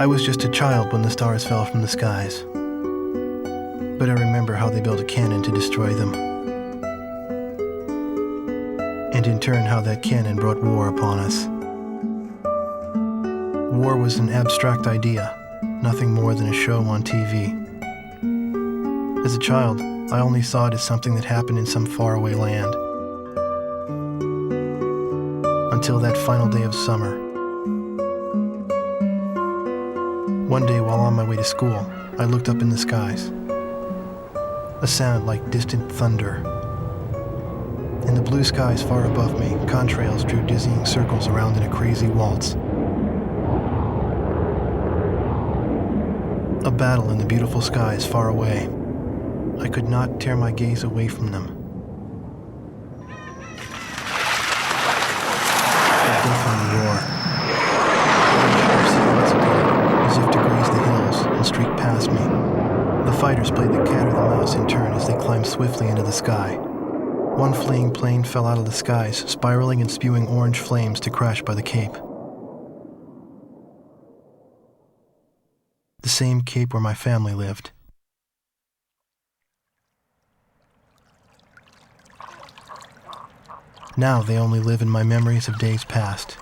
I was just a child when the stars fell from the skies, but I remember how they built a cannon to destroy them, and in turn how that cannon brought war upon us. War was an abstract idea, nothing more than a show on TV. As a child, I only saw it as something that happened in some faraway land. Until that final day of summer. One day while on my way to school, I looked up in the skies. A sound like distant thunder. In the blue skies far above me, contrails drew dizzying circles around in a crazy waltz. A battle in the beautiful skies far away. I could not tear my gaze away from them. A deafening roar. Sharp silhouettes appeared, as if to graze the hills and streak past me. The fighters played the cat or the mouse in turn as they climbed swiftly into the sky. One fleeing plane fell out of the skies, spiraling and spewing orange flames to crash by the Cape. The same Cape where my family lived. Now they only live in my memories of days past.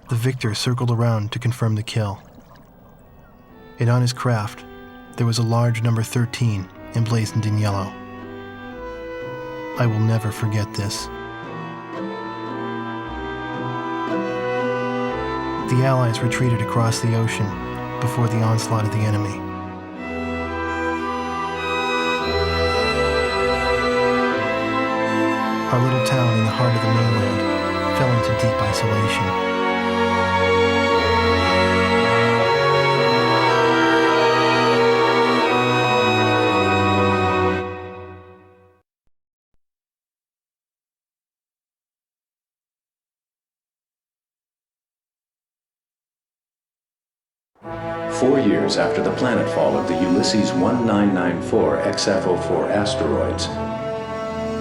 The victor circled around to confirm the kill. And on his craft, there was a large number 13 emblazoned in yellow. I will never forget this. The Allies retreated across the ocean before the onslaught of the enemy. Our little town in the heart of the mainland fell into deep isolation. Four years after the planetfall of the Ulysses 1994 XF04 asteroids,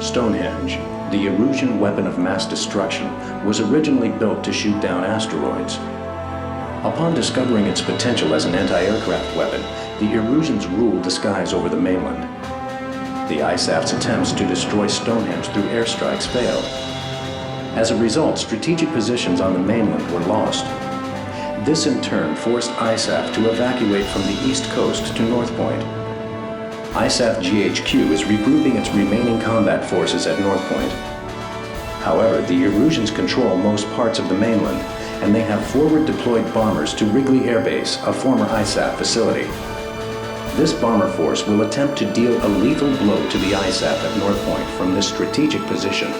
Stonehenge, the Erusian weapon of mass destruction, was originally built to shoot down asteroids. Upon discovering its potential as an anti-aircraft weapon, the Erusians ruled the skies over the mainland. The ISAF's attempts to destroy Stonehenge through airstrikes failed. As a result, strategic positions on the mainland were lost. This in turn forced ISAF to evacuate from the east coast to North Point. ISAF GHQ is regrouping its remaining combat forces at North Point. However, the Erusians control most parts of the mainland, and they have forward-deployed bombers to Wrigley Air Base, a former ISAF facility. This bomber force will attempt to deal a lethal blow to the ISAF at North Point from this strategic position.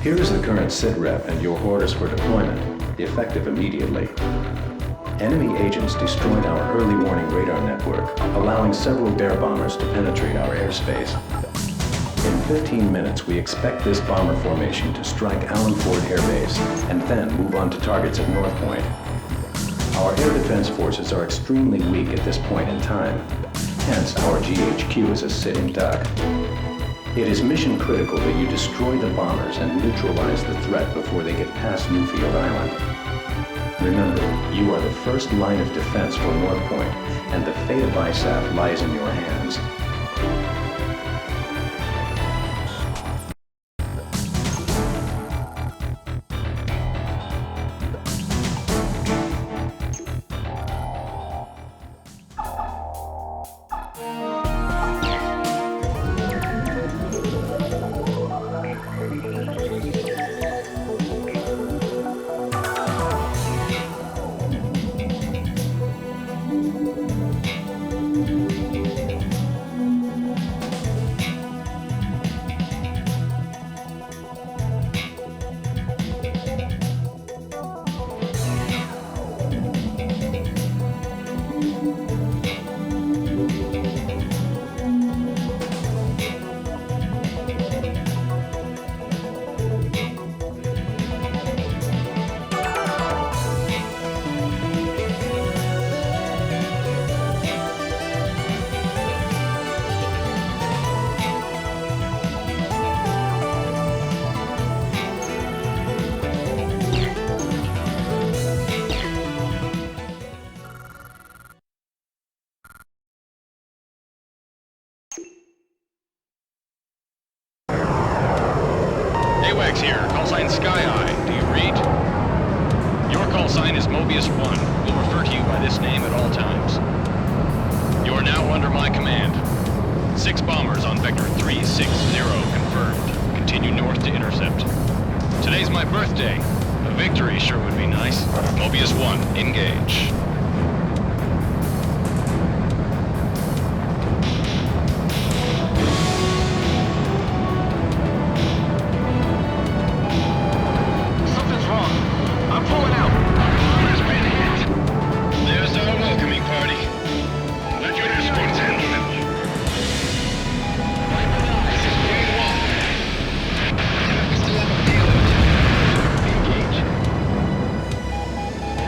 Here is the current SITREP and your orders for deployment, effective immediately. Enemy agents destroyed our early warning radar network, allowing several bear bombers to penetrate our airspace. In 15 minutes, we expect this bomber formation to strike Allen Ford Air Base and then move on to targets at North Point. Our air defense forces are extremely weak at this point in time, hence our GHQ is a sitting duck. It is mission critical that you destroy the bombers and neutralize the threat before they get past Newfield Island. Remember, you are the first line of defense for North Point, and the fate of ISAF lies in your hands. Call sign Sky Eye. Do you read? Your call sign is Mobius 1. We'll refer to you by this name at all times. You are now under my command. 6 bombers on Vector 360 confirmed. Continue north to intercept. Today's my birthday. A victory sure would be nice. Mobius 1, engage. Something's wrong. I'm pulling out. Has been hit. There's our welcoming party. Let your escorts handle it. This is Grade 1. We still have a payload. Engage.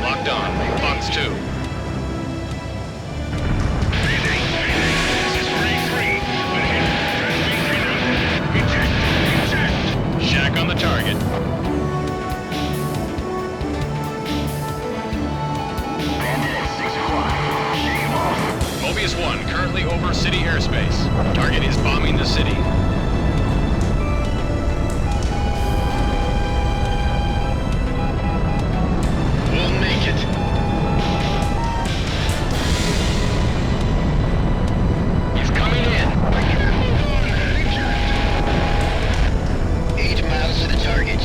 Locked on. Fox 2. This is Grade 3. Eject. Shack on the target. Mobius 1, currently over city airspace. Target is bombing the city. We'll make it. He's coming in. 8 miles to the target.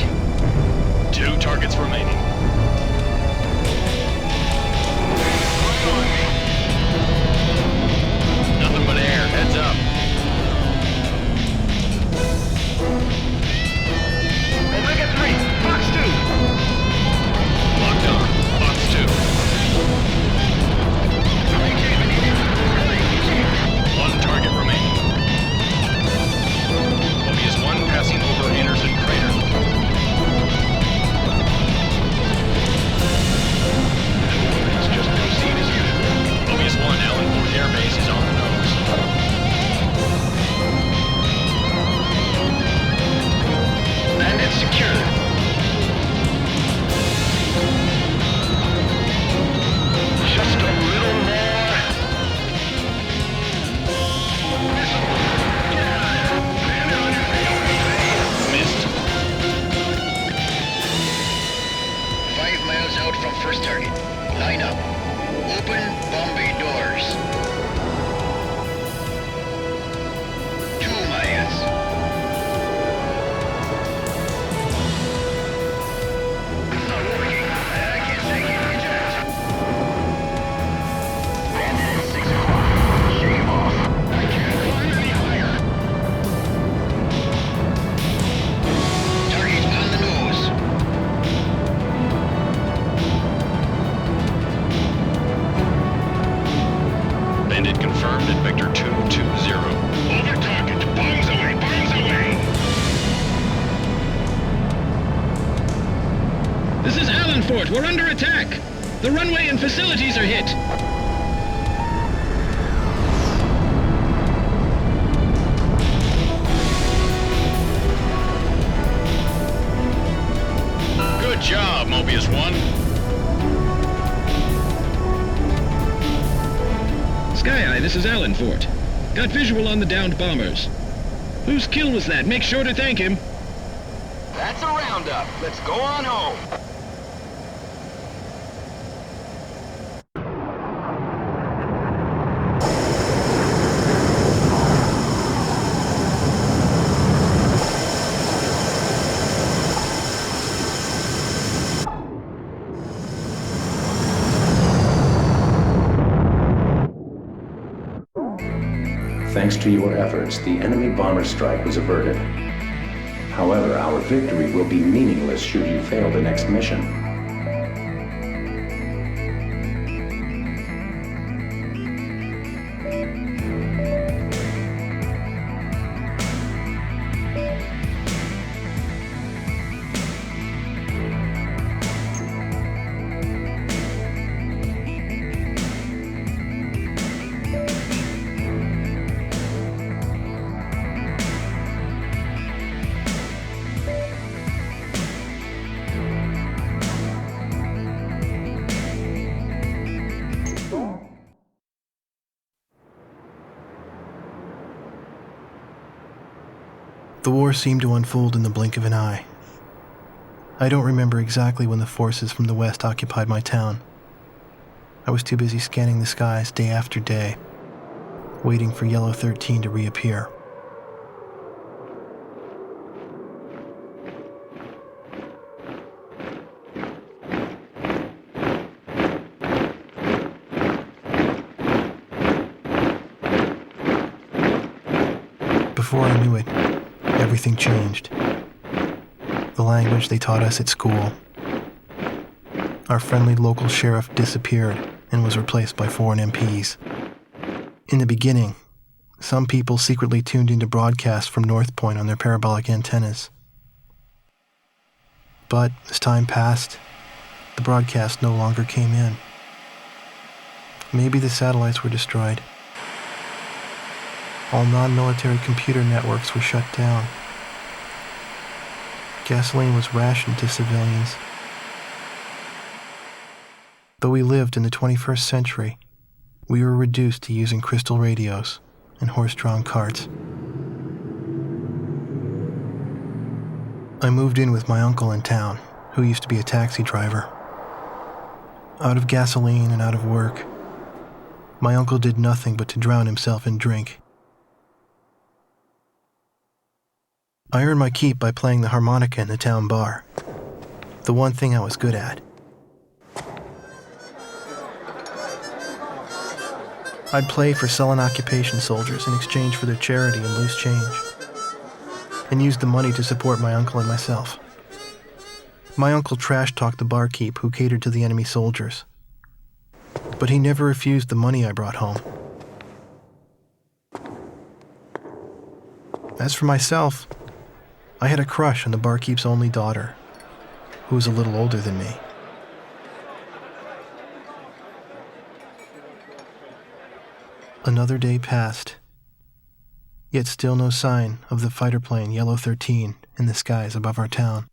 2 targets remaining. Nothing but air. Heads up. Omega 3, Fox 2. Locked on. Fox 2. 1 target remaining. Mobius 1 passing over Anderson Crater. Let's just proceed as usual. Mobius 1, Allen Fort Air Base is on the nose. Bandit secured. Just a little more. Missed. 5 miles out from first target. Line up. Open Bombay doors. 2 miles. It's not working. I can't take it. Eject. Bandit at 6 o'clock. Shake him off. I can't climb any higher. Target on the nose. Bandit confirmed at Vector 220. Over target. Bombs away. Bombs away. This is Allen Fort. We're under attack. The runway and facilities are hit. Good job, Mobius 1. Sky Eye, this is Allen Fort. Got visual on the downed bombers. Whose kill was that? Make sure to thank him. That's a roundup. Let's go on home. Thanks to your efforts, the enemy bomber strike was averted. However, our victory will be meaningless should you fail the next mission. The war seemed to unfold in the blink of an eye. I don't remember exactly when the forces from the west occupied my town. I was too busy scanning the skies day after day, waiting for Yellow 13 to reappear. Before I knew it, everything changed. The language they taught us at school. Our friendly local sheriff disappeared and was replaced by foreign MPs. In the beginning, some people secretly tuned into broadcasts from North Point on their parabolic antennas. But as time passed, the broadcast no longer came in. Maybe the satellites were destroyed. All non-military computer networks were shut down. Gasoline was rationed to civilians. Though we lived in the 21st century, we were reduced to using crystal radios and horse-drawn carts. I moved in with my uncle in town, who used to be a taxi driver. Out of gasoline and out of work, my uncle did nothing but to drown himself in drink. I earned my keep by playing the harmonica in the town bar, the one thing I was good at. I'd play for sullen occupation soldiers in exchange for their charity and loose change, and used the money to support my uncle and myself. My uncle trash-talked the barkeep who catered to the enemy soldiers, but he never refused the money I brought home. As for myself, I had a crush on the barkeep's only daughter, who was a little older than me. Another day passed, yet still no sign of the fighter plane Yellow 13 in the skies above our town.